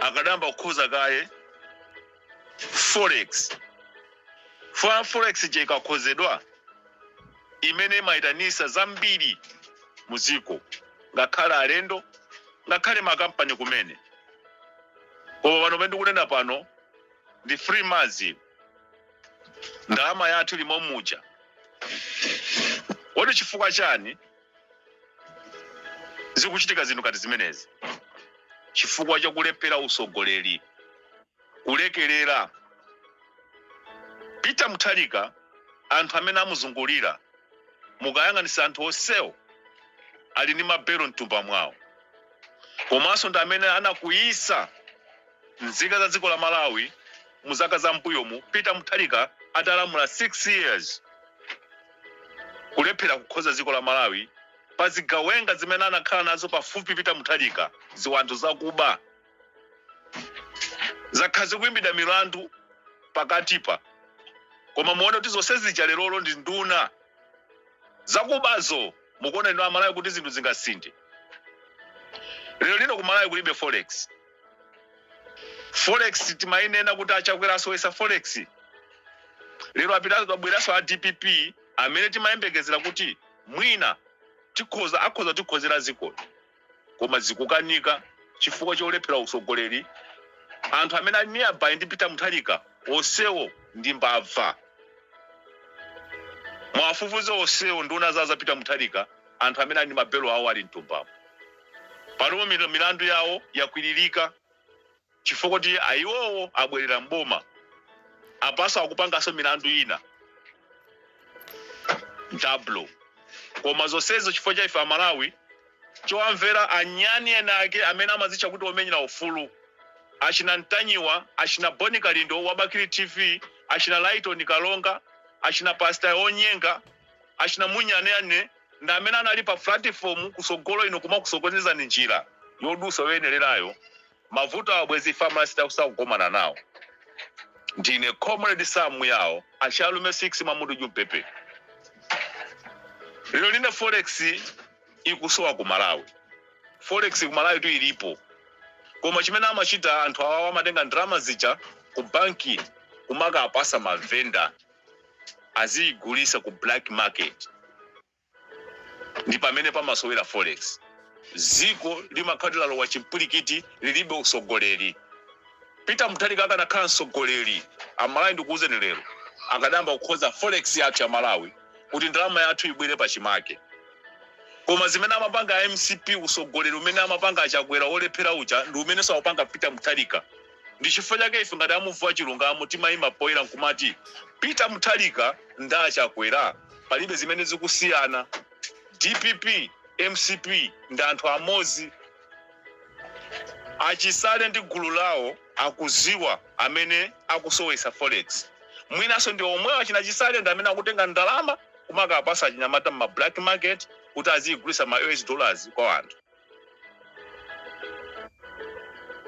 akadamba kukhoza kaye forex je ikakhozedwa imene imaitanisa zambiri muziko ngakhale alendo ngakhale makampani kumene koma pano pende kunena pano ndi free margin ndalama yathu limo muja wodi chifukwa chani zikuchitika zinthu ngati zimenezi chifukwa chakulephera usogoleri kulekerera Peter Mutharika anthu amene amuzungulira mukayang'anisa anthu onsewo ali ndi mabelo mtumba mwawo komanso ndi amene anakuyisa nzika za dziko la Malawi muzaka za mbuyomu Peter Mutharika atalamula 6 years kulephera kukhoza dziko la Malawi pa zigawenga zimene anakhala nazo pafupi Peter Mutharika ziwanzo zakuba zakhazi kuimbidwa milandu pakatipa koma muone kuti zonse zija lero ndi nduna zakubazo mukuona ino Malawi kuti zinthu zingasinde lero lino ku Malawi kulibe forex timainena kuti achakweraso wesa forex lero abweraso a DPP amene timayembekezera kuti mwina akhoza tikhozera ziko koma zikukanika chifukwa cholephera usogoleri anthu amene ali nearby ndi Peter Mutharika onsewo ndi mbava mwafufuze onsewo nduna za Peter Mutharika anthu amene ali mabelo awo ali mtumbamo pano milandu yawo yakwiririka chifukwa kuti ayiwowo abwerera mboma apasa akupangaso milandu ina double koma zonsezo chifukwa cha ife Malawi choamvera anyani enake amene amazicha kuti omenyera ufulu achina Ntanyiwa achina Boni Kalindo wabakiri TV achina Lighton Kalonga achina Pastor Onyenga achina Munyane ndi amene anali pa platform kusogolo ino kuma kusokoneza njira yodusa wenelerayo mavuto abwezi family sita kugomana nawo ndine comrade Samu yawo achalume 6 Mamudu Jumpepe lero lina forex ikusowa ku Malawi forex ku Malawi tu ilipo koma chimene amachita anthu awawa amatenga ndalama zija ku banki kumaka apasa mavenda azigulisa ku black market ndi pamene pamasowera forex ziko limakhalira wa chimpulikiti lilibe usogoleri Peter Mutharika akanakhala msogoleri Amalawi ndikuuze lero akadamba kukhoza forex yathu ya Malawi kuti ndalama yathu ibwere pa chimake koma zimene amapanga MCP usogoleri umene amapanga achakwera olephera uja ndi umene sawapanga Peter Mutharika ndi chifukwa chake ife ngati amuvuwa chilungamo timayima poyera nkumati Peter Mutharika ndachakwera palibe zimene zikusiyana DPP MCP ndi anthu amozi achisale ndi gulu lawo akuziwa amene akusowesa forex mwinaso ndi omwe achina chisale ndi amene akutenga ndalama kumaka apasa achinyamata ma black market kuti azigulisa ma US dollars kwa anthu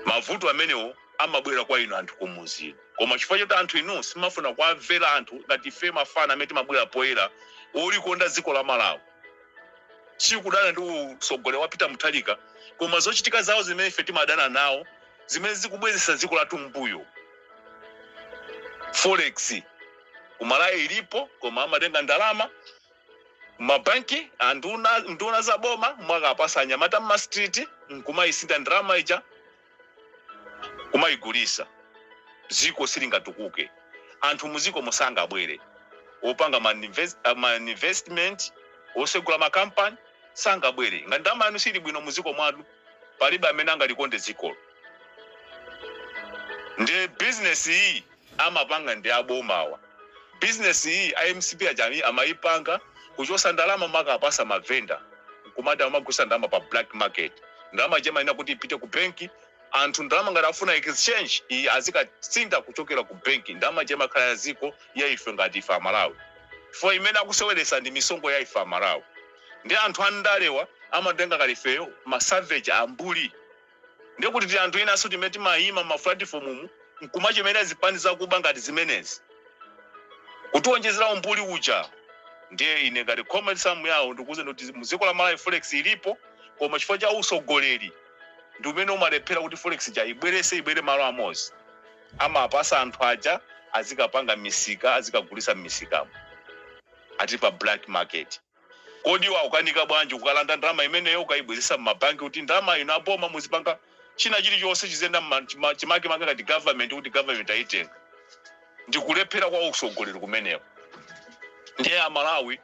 mavuto amenewo amabwera kwa ino anthu kumuzi koma chifukwa choti anthu inu simafuna kuamvera anthu ngati ife mafana amene timabwera poyera olikonda dziko la Malawi chikudana ndi usogoleri wa Peter Mutharika koma zochitika zawo zimene ife timadana nawo zimene zikubwezesa dziko lathu mbuyo forex ku Malawi ilipo koma amatenga ndalama mabanki nduna za boma mwaka apasa anyamata ma street nkumayisinda ndalama ija kumayigulisa ziko silingatukuke anthu muziko musanga bwere opanga ma investment osegula ma company sanga bwere ngati ndalama yanu sili bwino muziko mwanu palibe amene angalikonde ziko ndi business iyi amapanga ndi abomawa business iyi IMCP ajami amayipanga kuchosa ndalama maka apasa mavenda kumada amagusa ndalama pa black market ndalama jema ina kuti ipite ku banki anthu ndalama ngati afuna exchange iyi azikatsinda kuchokera ku banki ndalama jema khala ya ziko ya ife ngati ife Malawi fo imene akusewelesa ndi misongo ya ife Malawi ndi anthu andalewa amatenga kalifeyo ma savage ambuli ndi kuti ndi anthu ina suti meti mayima ma platform nkumachimene zipani zakuba ngati zimenezi kutiwonjezera umbuli uja ndiye ine ngati comrade Samu yawo ndikuze kuti muziko la Malawi forex ilipo koma chifukwa cha usogoleri ndi umene umalephera kuti forex ija ibwere malo amodzi. Amapasa anthu aja azikapanga misika, azikagulisa m'misikamo ati pa black market. Kodi wa ukanika bwanji ukalanda ndalama imeneyo ukaibwezesa m'mabanki kuti ndalama ino aboma muzipanga china chilichonse chizenda chimake ngati government kuti government ayitenga. Ndikulephera kwa usogoleri kumeneko. Ndiye Amalawi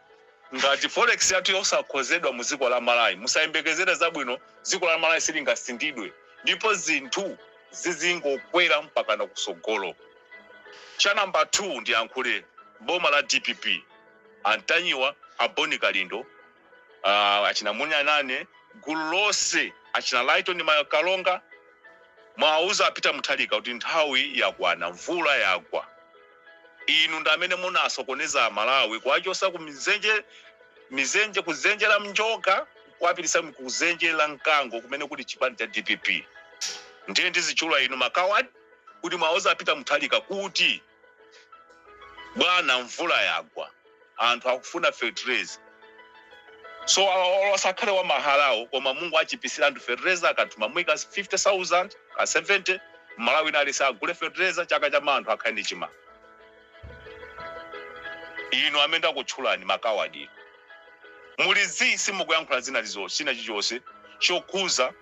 ngati forex yathu yosakhozedwa mu dziko la Malawi musayembekezere zabwino dziko la Malawi silingasindidwe ndipo zinthu zizingokwera mpaka na kusogolo. Cha number 2 ndi yankhule boma la DPP antanyiwa Aboni Kalindo achina Munyanane gulu lonse achina Lighton Makalonga mwauza apita Mutharika kuti nthawi yakwana mvula yagwa. Inu ndamene munasokoneza Malawi kwachosa ku mizenje kuzenjera mnjoka kwapirisa kuzenjera mkango kumene kuti chipani cha DPP. Ndiye ndizichula inu makawadi kuti mwauza apita Mutharika kuti bwana mvula yagwa anthu akufuna fertilizer. So wasakhale wa mahalawo koma Mungu achipisira anthu fertilizer akatuma mwika 50,000 ka 70 Malawi nali sagule fertilizer chaka cha anthu akhale ndi chima. Inu amenda kutchulani makawadi mulizisi mukuyankhula zina lizo china chichonse chokuza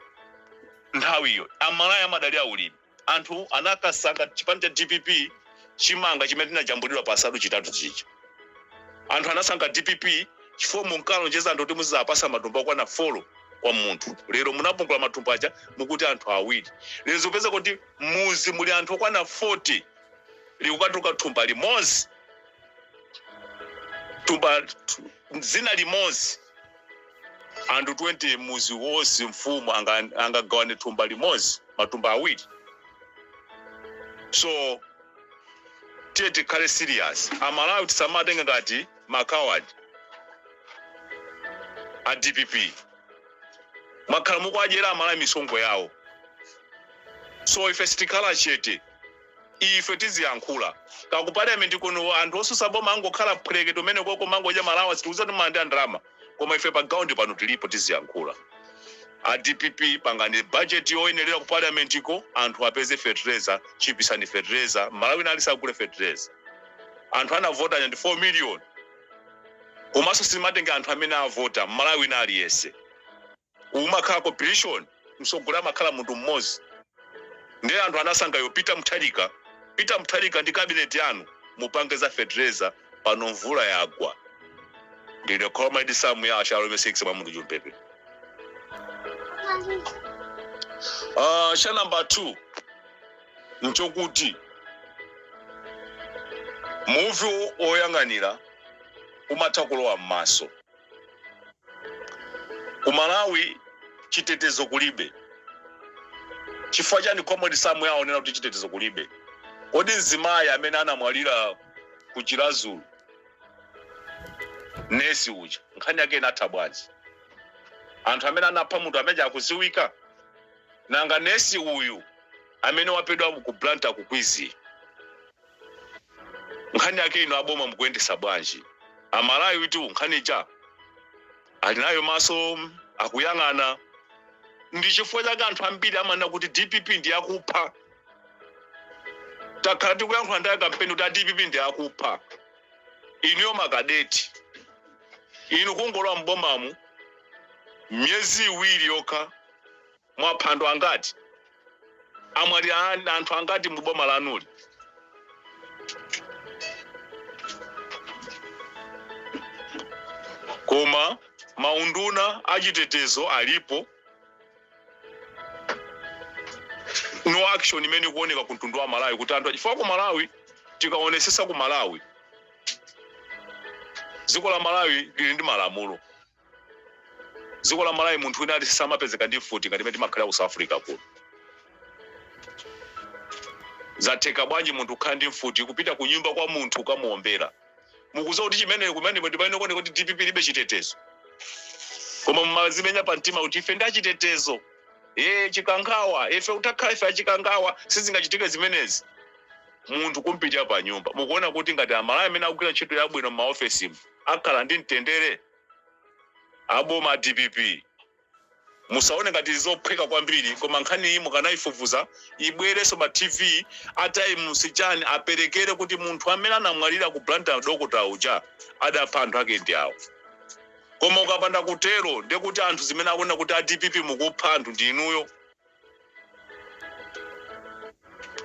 nthawiyo Amalawi amadali aulimi anthu anakasanga chipani cha DPP chimanga chimene tinajambulidwa pasadu chitatu chicha. Anthu anasanga DPP chifomu nkalonjeza anthu kuti muzapasa matumba kwana 4 kwa munthu. Lero munapungula matumba aja mukuti anthu awiri. Lero zopeza kuti muzi muli anthu kwana 40 likukatuka thumba limodzi. Tumba zina limodzi. Anthu 20 muzi wonse mfumu angagawane thumba limodzi matumba awiri. So tiye kale serious. Amalawi tisamatenga ngati makawadi a DPP. Makhala mukwajera Amalawi misongo yawo. So ife sitikhala chete. Ife tiziyankhula. Ka ku parliament kuno anthu osusa boma angokhala phuleke tomene koko mangoja Malawi situza timande ndrama. Koma ife pa ground pano tilipo tiziyankhula. A DPP pangani budget yoyenera ku parliament iko anthu apeze fertilizer chipisani fertilizer Malawi nali sagule fertilizer. Anthu anavota 4 million. Komanso simatenga anthu amene avota Malawi nali yese. Umakhala competition msogolera makhala munthu mmodzi. Ndiye anthu anasanga yo Peter Mutharika ndi cabinet yanu mupangeza fertilizer pano mvula yagwa. Ndine koma ndi samu ya Shalome 6 mwamundu jumpepe. Cha number 2 nchokuti muvi oyang'anira umatakulowa m'maso. Kumalawi chitetezo kulibe. Chifukwa chani komodi samu yawo nena kuti chitetezo kulibe. Kodi mzimayi amene anamwalira ku Chirazulu nesi uja nkhani yake inatha bwanji. Anthu amene anapha munthu amene akuziwika nanga nesi uyu amene wapedwa ku Blantyre kukwizi nkhani yake ino aboma mukuyendesa bwanji. Amalawi witu nkhani cha alinayo maso akuyang'ana. Ndi chifukwa chake anthu ambiri amanena kuti DPP ndi yakupha. Takhala tikuyankhula ndaye kampeni kuti DPP ndi yakupha. Iniyo makadeti inu kungolwa mbomamu myezi 2 yokha mwaphando angati amwali anthu angati mboma lanuli. Koma maunduna achitetezo alipo. No action imene kuoneka kuntundu wa Malawi kuti anthu chifukwa ku Malawi tikaonesesa ku Malawi dziko la Malawi lili ndi malamulo. Dziko la Malawi munthu wina ali samapezeka ndi futi ngati meti makhala ku South Africa kuno. Zateka bwanji munthu khandi mfuti kupita ku nyumba kwa munthu ukamuombera. Mukuza kuti chimene kumene ndipane kuti DPP libe chitetezo. Koma mmazimenya pa mtima kuti ife ndi chitetezo. Chikangawa ife utakhala ife chikangawa sizingachitike zimenezi. Munthu kumpita pa nyumba. Mukuona kuti ngati Amalawi amene akugwira ntchito yabwino mu office akhala ndi mtendere. Aboma DPP musaone ngati zophweka kwambiri koma nkhani iyi mukanayifufuza ibwereso pa TV atayi musichani aperekere kuti munthu amene anamwalira ku Blantyre dokota uja adapha anthu ake ndi awo. Koma ukapanda kutero ndekuti anthu zimene akuona kuti a DPP mukupha anthu ndi inuyo.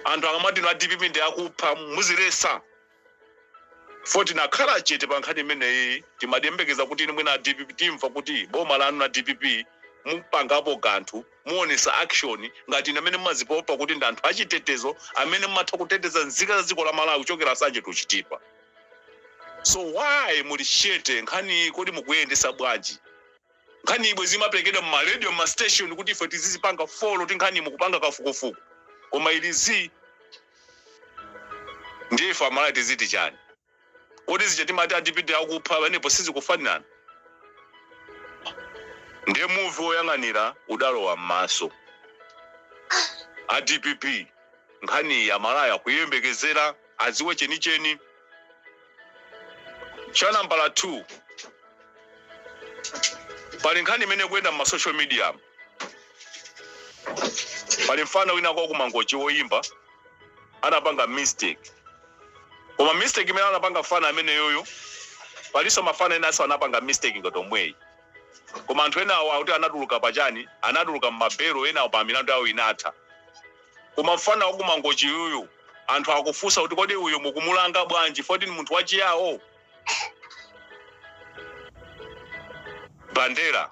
Anthu akamati a DPP ndi akupha muzilesa. Foti nakhala chete pa nkhani imeneyi timadembekeza kuti inu mwina a DPP timva kuti boma lanu na DPP mupangapo kanthu muonesa action ngati amene mumazipopa kuti ndi anthu achitetezo amene mumatha kuteteza nzika za dziko la Malawi kuchokera sanje tuchitipa. So why muli shete nkhani kodi mukuyendesa bwanji? Nkhani ibwe zimaperekedwa mu radio ma station kuti ife tizizipanga follow kuti nkhani mukupanga kafukufuku. Koma ilizi ndiye ife Amalawi tiziti chani? Kodi zichatimati a DPP akupha banepo sizikufanana? Ndiye movie oyang'anira udalo wa maso. A DPP nkhani ya Malawi akuyembekezera aziwe chenicheni. Cha nambala 2 pali nkhani imene kwenda ma social media. Pali mfana wina kwa kumangochi woyimba anapanga mistake. Koma mistake imene anapanga fana amene yoyo paliso mafana ena asa anapanga mistake ngatomweyi. Koma anthu ena awo kuti anatuluka pachani, anatuluka mmabero ena pa milandu yawo inatha. Koma mfana wa kumangochi yoyo anthu akufunsa kuti kodi uyo mukumulanga bwanji foti ni munthu wachiyawo. Bandera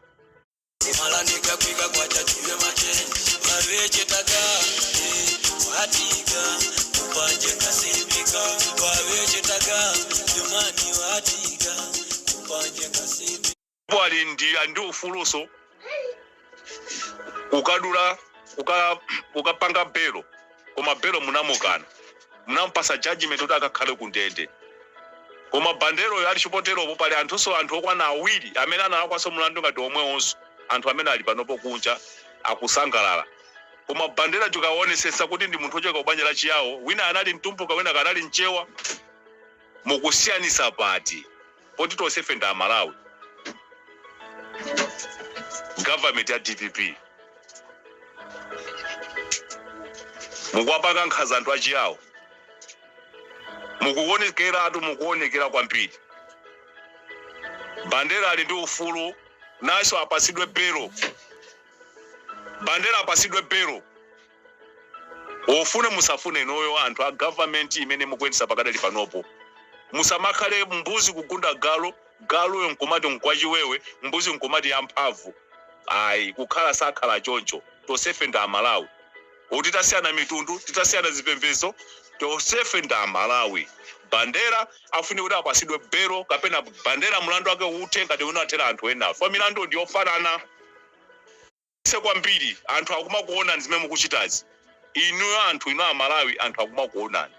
Malanika kwika kwa chachiwe machenji Mareche taga Watiga Kupanje kasibika Wareche taga Jumani watiga Kupanje kasibika Wali ndi ufuluso ukadula ukapanga bero koma bero munamukana munampasa judgment kuti akakhale kundende. Koma bandero yali chipotero pali anthu okwana awiri amene analakwaso mulandu ngati omwe onso anthu amene ali panopo kunja akusangalala. Koma bandera tukaonesesa kuti ndi munthu ochoka kubanja la chiyawo wina anali mtumpuka wina kanali mchewa mukusiyanisa pati poti tonsefe ndi Amalawi. Government ya DPP mukuwapanga nkhaza anthu achiyawo mukuonekera kwambiri. Bandera ali ndi ufulu naso apasidwe bero. Bandera apasidwe bero. Ofune musafune inoyo anthu a government imene mukwendisa pakadali panopo. Musamakhale mbuzi kugunda galo yo nkomati nkwachiwewe mbuzi nkomati ya mphamvu. Ayi kukhala sakhala choncho tonsefe ndi Amalawi. Kuti tasiyana mitundu titasiyana zipembedzo tonsefe ndi Amalawi. Bandera afune kuti apasidwe bero kapena bandera mulandu wake uthe ngati unathera anthu ena. Fa milandu ndi yofanana. Se kwambiri anthu akumakuona zimene mukuchitazi. Inu anthu inu Amalawi anthu akumakuonani.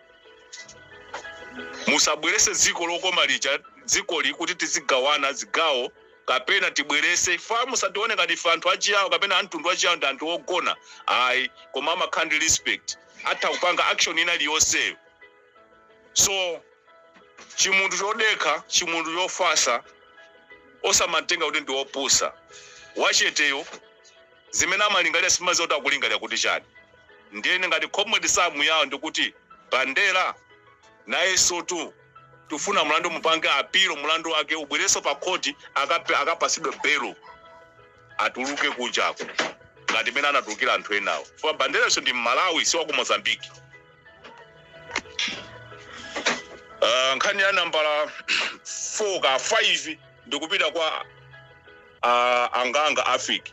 Musabwerese dziko lokoma lija dziko kuti tizigawana zigawo kapena tibwerese fa musatione ngati fa anthu achiyawo kapena anthu achiyawo ndi anthu ogona. Ayi koma amakhandi respect atha kupanga action ina liyonse. So chimuntu chodeka chimuntu chofasa osamatenga kuti ndi opusa wacheteyo zimene amalingalira simazi kuti akulingalira kuti chani. Ndiye ngati comrade samu yawo ndikuti bandera naye sotu tufuna mulandu mupange apilo mulandu wake ubwereso pa koti akapasidwe bero atuluke kunjako ngati mena anatulukira anthu enawo. For bandera so ndi Malawi si wa ku Mozambique. Nkhani ya nambala 4 ka 5 ndikupita kwa Anganga Africa.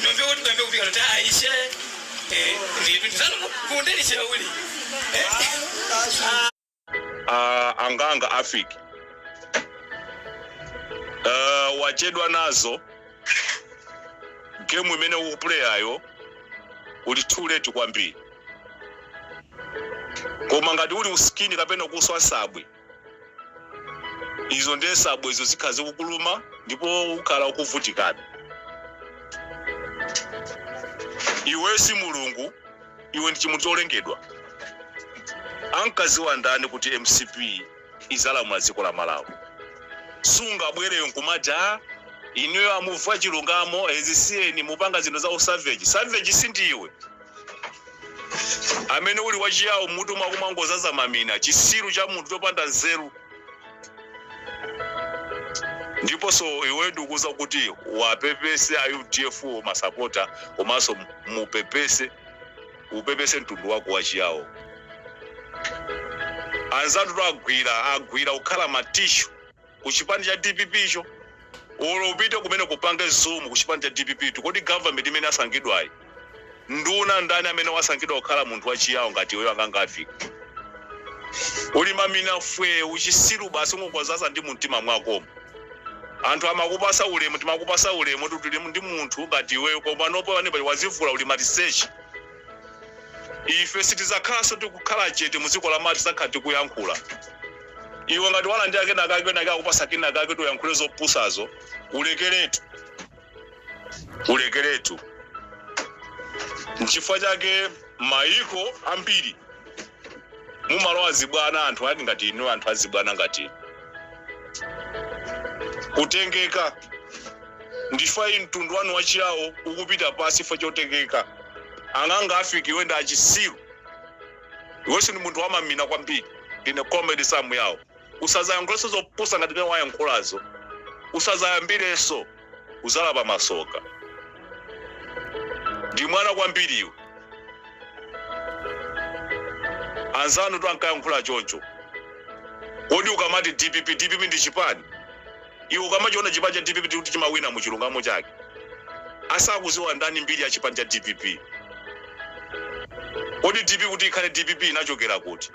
Nombe kuti nombe kupika kuti aishe ndizano kundeni uli Anganga Africa wachedwa nazo game imene ukuplayayo uli too late kwambiri. Koma ngati uli uskini kapena kuswa sabwe izo ndiye sabwe izo zikhaze kukuluma ndipo ukhala ukuvutikana. Iwe si mulungu, iwe ndi chimunthu cholengedwa. Ankaziwa ndani kuti MCP izalamula dziko la Malawi? sunga bwereyo nkumaja ineyo amuva chilungamo ezisiyeni mupanga zino za savage sindiwe amene uli wachiyawo mutu mwakumangozaza mamina chisiru cha munthu chopanda nzeru. Ndipo so iwe ndikuza kuti wapepese UDF masapota komanso upepese mtundu wako wachiyawo. Anzatu to agwira ukhala matishu kuchipande cha DPP cho olo upite kumene kupange zoom kuchipande cha DPP tukoti government imene asangidwayi nduna ndani amene wasangidwa kukhala munthu wachiyawo ngati iweyo angangafika. Uli mamina fwe uchisiru basi ngokwazaza ndi mumtima mwakomo. Anthu amakupasa ulemu timakupasa ulemu tutuli ndi munthu ngati iweyo koma nopo wane wazivula uli research. Ife sitizakhaso tikukhala chete muziko la mati sakhati kuyankhula. Iwe ngati wala ndi akena akakena akupasa kina akake to yankhule zopusazo ulekeretu. Nchifukwa chake maiko ambiri mumalo azibwana anthu ati ngati ino anthu azibwana ngati kutengeka ndifa mtundu wanu wachiyawo ukupita pasi fa chotengeka anganga afiki wenda achisiru iwenso ni munthu wamamina kwambiri ine comedy samu yawo usazayankhuleso zopusa ngati mene wayankhulazo usazayambireso uzalapa masoka ndi mwana kwambiri iwe anzanu tu ankayankhula choncho kodi ukamati DPP ndi chipani iwe ukamachiona chipani cha DPP kuti chimawina mu chilungamo chake asakuziwa ndani mbiri ya chipani cha DPP kodi DPP kuti ikhale DPP inachokera kuti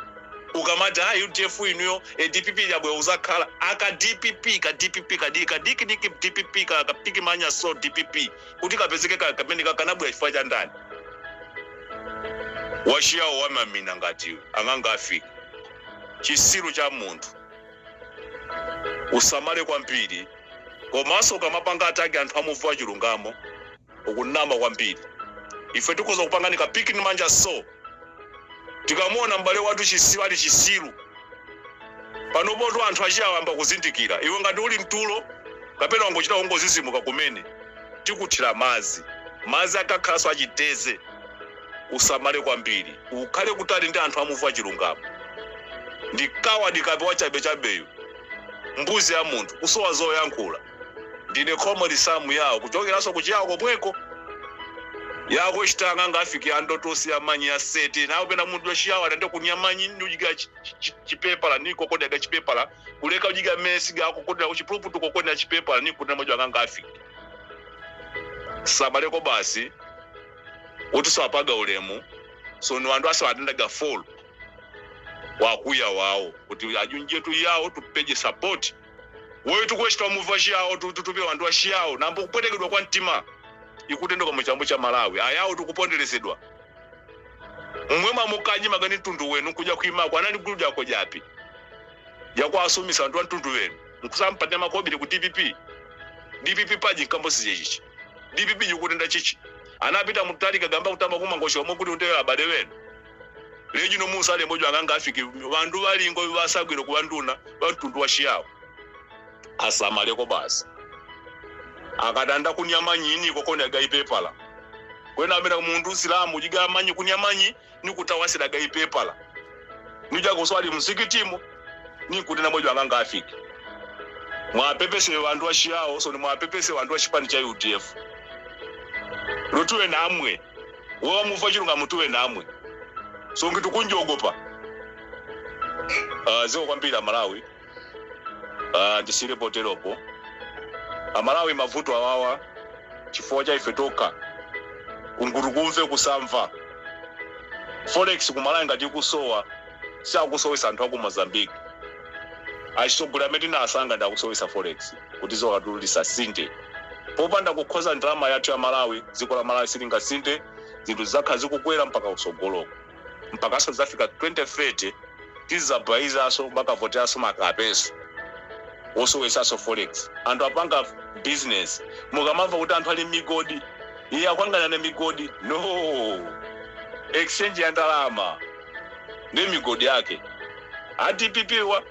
ukamati UDF inuyo DPP yabwe uzakhala aka DPP kapiki manya so DPP kuti kapezeke kamene kakanabwe chifukwa cha ndani washiyawo wamamina ngati anganga afika chisiru cha munthu usamale kwambiri komanso ukamapanga ataki anthu amuva chilungamo ukunama kwambiri. Ife tikuza kupanganika piki ni manja so tikamuona mbale watu chisiru ali chisiru panopoto anthu achiyawo amba kuzindikira iwe ngati uli mtulo kapena wangochita wongozisimuka kumene tikuthira mazi akakhalanso achiteze. Usamale kwambiri ukhale kutali ndi anthu amuva chilungamo ndikawa dikapewa chabeyo mbuzi ya munthu usowa zoyankhula ndine comedy samu yawo kuchokeraso kuchiyawo komweko yako chitanga ngafiki andotosi amanyi ya seti nawo pena munthu wachiyawo atende kunyamanyi ujiga chipepala niko kodi aga chipepala kuleka ujiga mesi gako kodi uchipuluputu kokodi na chipepala niko kuti mojo anga ngafiki sabaleko basi utuso apaga ulemu so ni wandu asa watendaga fall wakuya wao kuti ajunje tu yawo tupeje support wewe tukweshita muvashi yawo tutupe wandu washi yawo nambo kupotekedwa kwa ntima ikutendo kwa mchambo cha Malawi ayawo tukuponderesedwa mwema mukaji magani tundu wenu kuja kuima kwa nani kuja kwa japi yakwa asumisa wandu tundu wenu mkusampate makobili ku DPP paji nkambo sijechichi DPP yukutenda chichi anapita mutali kagamba kutamba kumangosho mokuti untewe abade wenu leji no musa le mojo anganga afiki vandu balingo basagwiro kubanduna batundu washiyawo asamaleko basi akadanda kunyamanyi kokona gaipepala kwena amena mundu Islamu jiga manyi kunyamanyi ni kutawasira gaipepala nija kuswali msikitimo ni kutena mojo anganga afiki mwapepese vandu washiyawo so ni mwapepese vandu washipani cha UDF rutuwe namwe wewe mufa chilunga mutuwe namwe so ngitu kunjogopa ziko kwambira Malawi ndisire poteropo Malawi mavuto awawa chifukwa cha ife toka ungurukumve kusamva forex kumalawi ngati kusowa siakusowesa anthu aku Mozambique achitogula medina asanga ndakusowesa forex kuti zokatulisa sinte popanda kukhoza ndalama yathu ya Malawi dziko la Malawi silinga sinte zinthu zakha zikukwera mpaka usogoloko mpaka aso zafika 2030 tizabaiza aso makavote aso makapeso osowesa aso forex anthu apanga business mukamamva kuti anthu ali migodi iye akwangana ne migodi no exchange ya ndalama ndi migodi yake DPP wa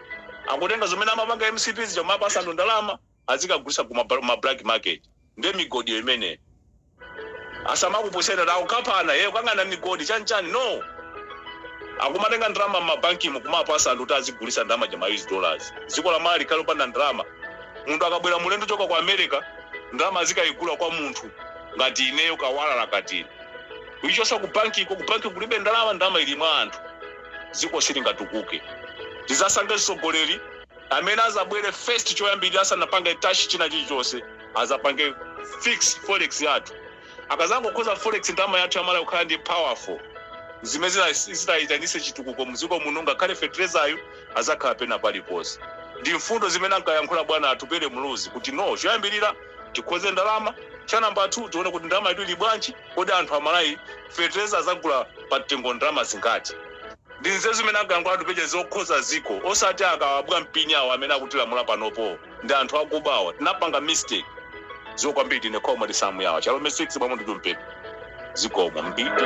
akutenga zomene amapanga MCPs chamapasa ndo ndalama azikagulisa kuma black market nde migodi imene asamakuposera dawo kapana yeye kwangana migodi chanchani no akumatenga ndalama mabanki kumapasa ndo tazigulisa ndalama cha $US ziko la mali kalo panda ndalama muntu akabwera mulendo choka kwa America ndalama azikaigula kwa muntu ngati ineyo kawala lakati uyichosa ku banki kulibe ndalama ili mwa anthu ziko silingatukuke tizasange sogoleri amene azabwere first choyambirira asanapanga touch china chilichonse azapange fix forex yathu akazango khoza forex ndalama yathu yamala kukhala ndi powerful zimene zitaitanise chitukuko muziko muno ngakhale fertilizer azakhala pena paliponse ndi mfundo zimene ankayankhula bwana atupere muluzi kuti no choyambirira tikhoze ndalama cha namba 2 tione kuti ndalama yetu ili bwanji kodi anthu amalayi fertilizer azagula pa tengo ndalama zingati ndi nzeru zimene ankayankhula atupeje zokhoza ziko osati akawabwa mpinyawo amene akutilamula panopo ndi anthu akubawa tinapanga mistake zokwambiri ne komwe lisamu yawo chalo 6 pamondo tumpepe zikomo mbite